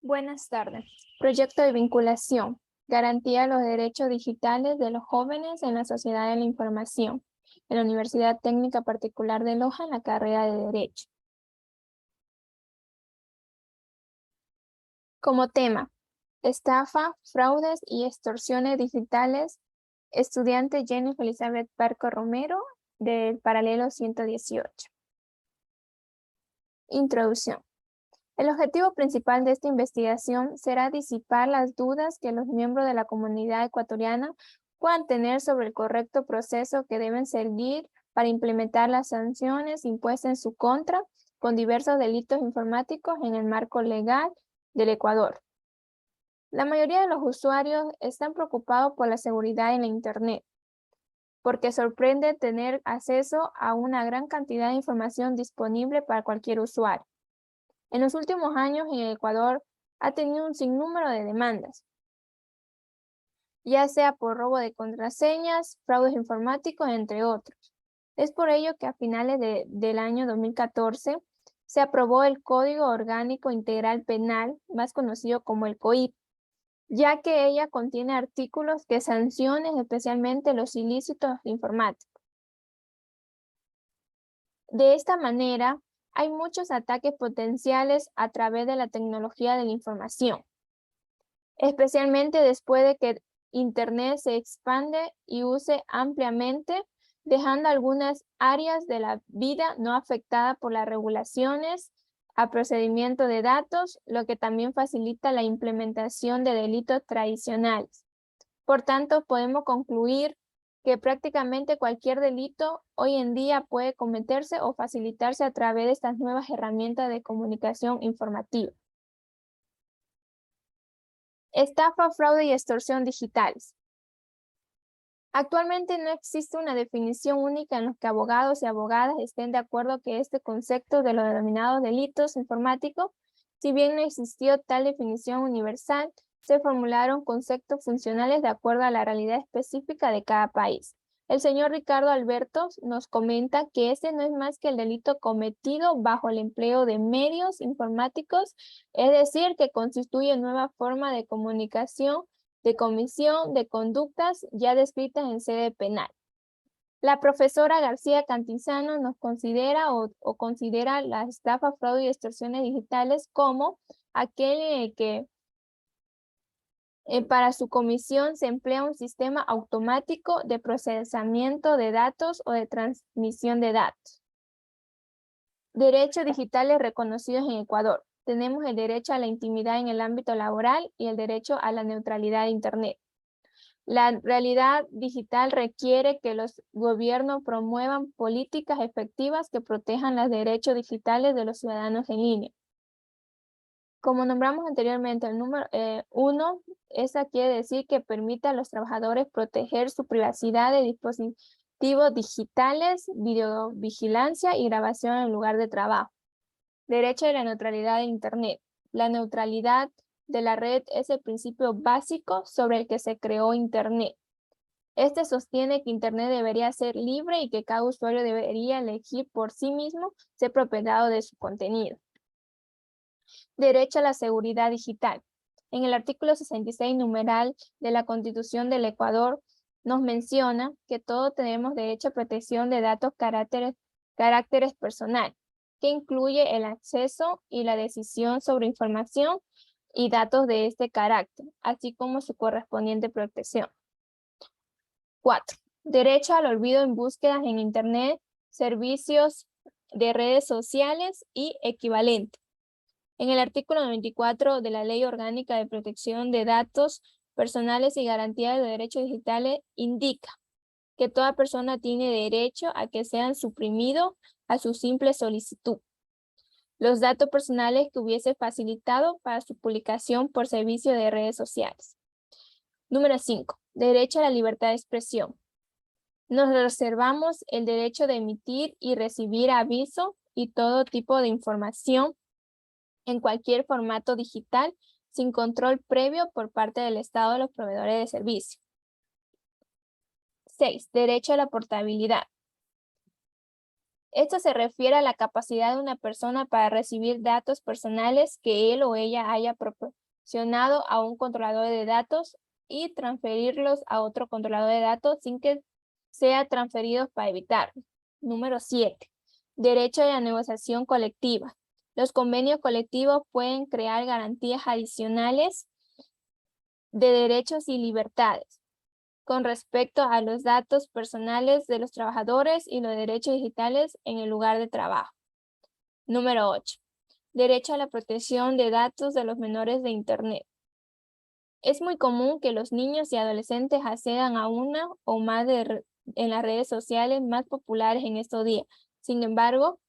Buenas tardes. Proyecto de vinculación. Garantía de los derechos digitales de los jóvenes en la sociedad de la información. En la Universidad Técnica Particular de Loja, en la carrera de Derecho. Como tema, estafa, fraudes y extorsiones digitales. Estudiante Jennifer Elizabeth Barco Romero, del paralelo 118. Introducción. El objetivo principal de esta investigación será disipar las dudas que los miembros de la comunidad ecuatoriana puedan tener sobre el correcto proceso que deben seguir para implementar las sanciones impuestas en su contra con diversos delitos informáticos en el marco legal del Ecuador. La mayoría de los usuarios están preocupados por la seguridad en la Internet, porque sorprende tener acceso a una gran cantidad de información disponible para cualquier usuario. En los últimos años en Ecuador ha tenido un sinnúmero de demandas, ya sea por robo de contraseñas, fraudes informáticos, entre otros. Es por ello que a finales del año 2014 se aprobó el Código Orgánico Integral Penal, más conocido como el COIP, ya que ella contiene artículos que sancionan especialmente los ilícitos informáticos. De esta manera, hay muchos ataques potenciales a través de la tecnología de la información, especialmente después de que Internet se expande y use ampliamente, dejando algunas áreas de la vida no afectadas por las regulaciones a procedimiento de datos, lo que también facilita la implementación de delitos tradicionales. Por tanto, podemos concluir que prácticamente cualquier delito hoy en día puede cometerse o facilitarse a través de estas nuevas herramientas de comunicación informativa. Estafa, fraude y extorsión digitales. Actualmente no existe una definición única en la que abogados y abogadas estén de acuerdo que este concepto de los denominados delitos informáticos, si bien no existió tal definición universal, se formularon conceptos funcionales de acuerdo a la realidad específica de cada país. El señor Ricardo Alberto nos comenta que este no es más que el delito cometido bajo el empleo de medios informáticos, es decir, que constituye nueva forma de comunicación, de comisión de conductas ya descritas en sede penal. La profesora García Cantizano nos considera considera la estafa, fraude y extorsiones digitales como aquel en el que para su comisión se emplea un sistema automático de procesamiento de datos o de transmisión de datos. Derechos digitales reconocidos en Ecuador. Tenemos el derecho a la intimidad en el ámbito laboral y el derecho a la neutralidad de Internet. La realidad digital requiere que los gobiernos promuevan políticas efectivas que protejan los derechos digitales de los ciudadanos en línea. Como nombramos anteriormente, el número 1, esa quiere decir que permite a los trabajadores proteger su privacidad de dispositivos digitales, videovigilancia y grabación en lugar de trabajo. Derecho de la neutralidad de Internet. La neutralidad de la red es el principio básico sobre el que se creó Internet. Este sostiene que Internet debería ser libre y que cada usuario debería elegir por sí mismo ser propietario de su contenido. Derecho a la seguridad digital. En el artículo 66 numeral de la Constitución del Ecuador nos menciona que todos tenemos derecho a protección de datos caracteres personales, que incluye el acceso y la decisión sobre información y datos de este carácter, así como su correspondiente protección. 4. Derecho al olvido en búsquedas en Internet, servicios de redes sociales y equivalentes. En el artículo 94 de la Ley Orgánica de Protección de Datos Personales y Garantía de los Derechos Digitales indica que toda persona tiene derecho a que sean suprimidos a su simple solicitud los datos personales que hubiese facilitado para su publicación por servicio de redes sociales. Número 5. Derecho a la libertad de expresión. Nos reservamos el derecho de emitir y recibir aviso y todo tipo de información en cualquier formato digital sin control previo por parte del Estado de los proveedores de servicio. 6. Derecho a la portabilidad. Esto se refiere a la capacidad de una persona para recibir datos personales que él o ella haya direccionado a un controlador de datos y transferirlos a otro controlador de datos sin que sea transferidos para evitarlo. Número 7. Derecho a la negociación colectiva. Los convenios colectivos pueden crear garantías adicionales de derechos y libertades con respecto a los datos personales de los trabajadores y los derechos digitales en el lugar de trabajo. Número 8. Derecho a la protección de datos de los menores de Internet. Es muy común que los niños y adolescentes accedan a una o más en las redes sociales más populares en estos días. Sin embargo,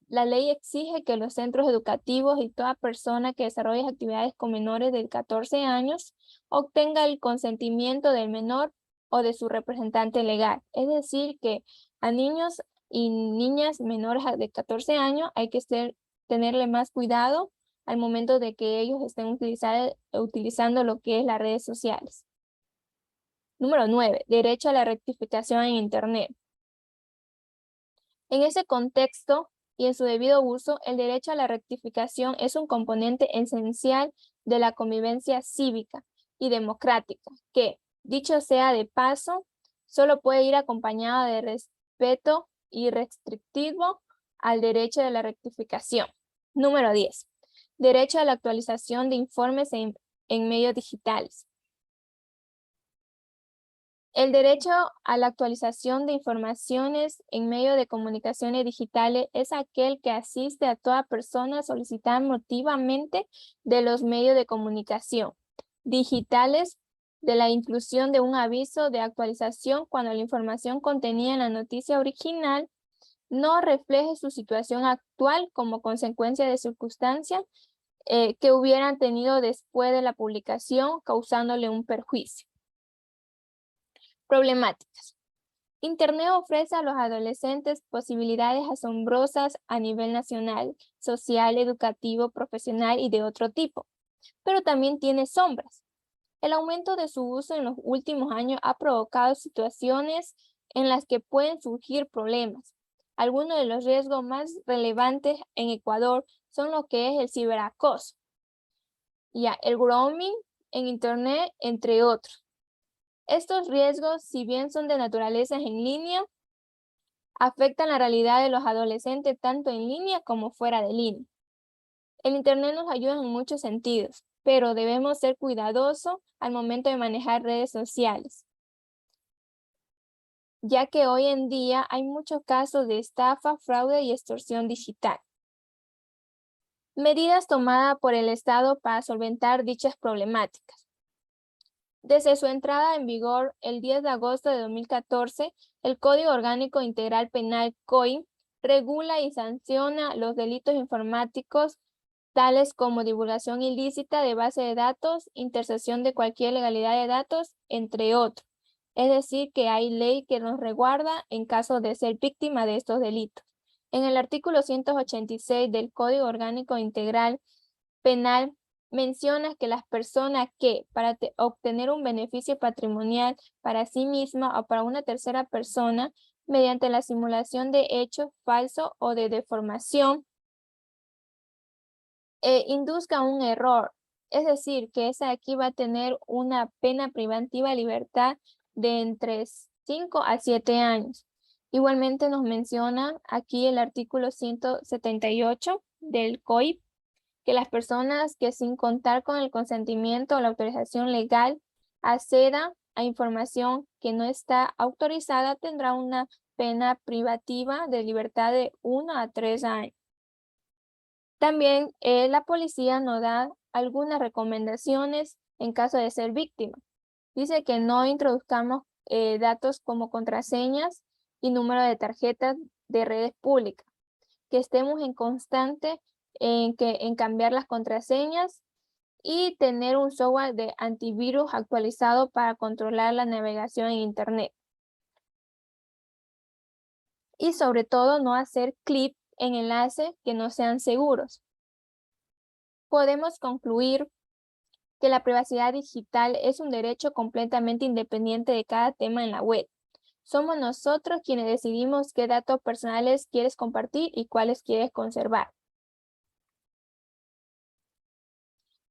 la ley exige que los centros educativos y toda persona que desarrolle actividades con menores de 14 años obtenga el consentimiento del menor o de su representante legal. Es decir, que a niños y niñas menores de 14 años hay que tenerle más cuidado al momento de que ellos estén utilizando lo que es las redes sociales. Número 9. Derecho a la rectificación en Internet. En ese contexto y en su debido uso, el derecho a la rectificación es un componente esencial de la convivencia cívica y democrática, que, dicho sea de paso, solo puede ir acompañado de respeto y restrictivo al derecho de la rectificación. Número 10. Derecho a la actualización de informes en medios digitales. El derecho a la actualización de informaciones en medios de comunicaciones digitales es aquel que asiste a toda persona a solicitar motivamente de los medios de comunicación digitales de la inclusión de un aviso de actualización cuando la información contenida en la noticia original no refleje su situación actual como consecuencia de circunstancias que hubieran tenido después de la publicación, causándole un perjuicio. Problemáticas. Internet ofrece a los adolescentes posibilidades asombrosas a nivel nacional, social, educativo, profesional y de otro tipo, pero también tiene sombras. El aumento de su uso en los últimos años ha provocado situaciones en las que pueden surgir problemas. Algunos de los riesgos más relevantes en Ecuador son lo que es el ciberacoso, el grooming en Internet, entre otros. Estos riesgos, si bien son de naturaleza en línea, afectan la realidad de los adolescentes tanto en línea como fuera de línea. El Internet nos ayuda en muchos sentidos, pero debemos ser cuidadosos al momento de manejar redes sociales, ya que hoy en día hay muchos casos de estafa, fraude y extorsión digital. Medidas tomadas por el Estado para solventar dichas problemáticas. Desde su entrada en vigor el 10 de agosto de 2014, el Código Orgánico Integral Penal COI regula y sanciona los delitos informáticos tales como divulgación ilícita de base de datos, intercesión de cualquier legalidad de datos, entre otros. Es decir, que hay ley que nos resguarda en caso de ser víctima de estos delitos. En el artículo 186 del Código Orgánico Integral Penal menciona que las personas que, para obtener un beneficio patrimonial para sí misma o para una tercera persona, mediante la simulación de hechos falsos o de deformación, induzca un error. Es decir, que esa aquí va a tener una pena privativa de libertad de entre 5 a 7 años. Igualmente nos menciona aquí el artículo 178 del COIP, que las personas que sin contar con el consentimiento o la autorización legal accedan a información que no está autorizada tendrá una pena privativa de libertad de 1 a 3 años. También la policía nos da algunas recomendaciones en caso de ser víctima. Dice que no introduzcamos datos como contraseñas y número de tarjetas de redes públicas, que estemos en constante en cambiar las contraseñas y tener un software de antivirus actualizado para controlar la navegación en Internet. Y sobre todo no hacer clic en enlaces que no sean seguros. Podemos concluir que la privacidad digital es un derecho completamente independiente de cada tema en la web. Somos nosotros quienes decidimos qué datos personales quieres compartir y cuáles quieres conservar.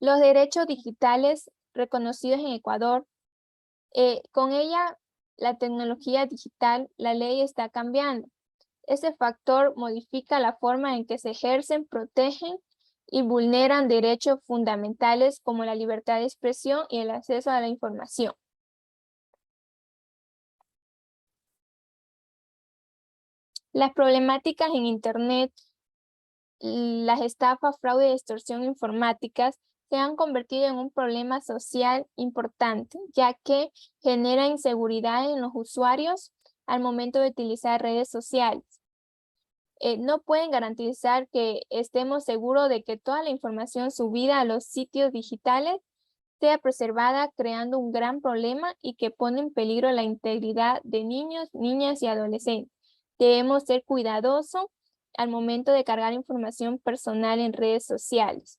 Los derechos digitales reconocidos en Ecuador, con ella, la tecnología digital, la ley está cambiando. Ese factor modifica la forma en que se ejercen, protegen y vulneran derechos fundamentales como la libertad de expresión y el acceso a la información. Las problemáticas en Internet, las estafas, fraude y extorsión informáticas se han convertido en un problema social importante, ya que genera inseguridad en los usuarios al momento de utilizar redes sociales. No pueden garantizar que estemos seguros de que toda la información subida a los sitios digitales sea preservada, creando un gran problema y que pone en peligro la integridad de niños, niñas y adolescentes. Debemos ser cuidadosos al momento de cargar información personal en redes sociales.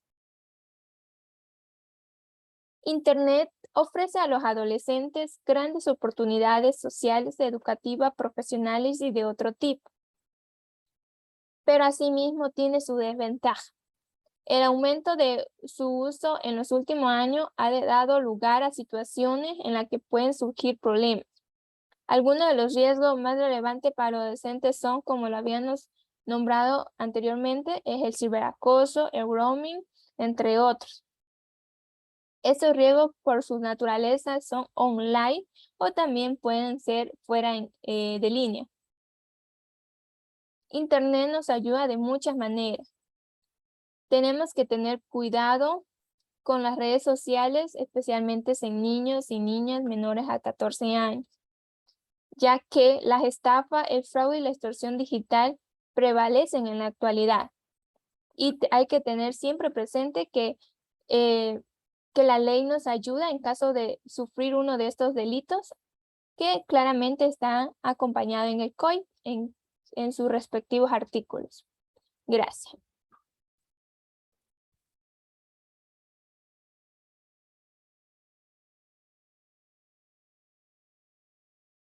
Internet ofrece a los adolescentes grandes oportunidades sociales, educativas, profesionales y de otro tipo, pero asimismo tiene su desventaja. El aumento de su uso en los últimos años ha dado lugar a situaciones en las que pueden surgir problemas. Algunos de los riesgos más relevantes para los adolescentes son, como lo habíamos nombrado anteriormente, es el ciberacoso, el roaming, entre otros. Estos riesgos por su naturaleza son online o también pueden ser fuera de línea. Internet nos ayuda de muchas maneras. Tenemos que tener cuidado con las redes sociales, especialmente en niños y niñas menores a 14 años, ya que las estafas, el fraude y la extorsión digital prevalecen en la actualidad. Y hay que tener siempre presente que la ley nos ayuda en caso de sufrir uno de estos delitos, que claramente está acompañado en el COI, en sus respectivos artículos. Gracias.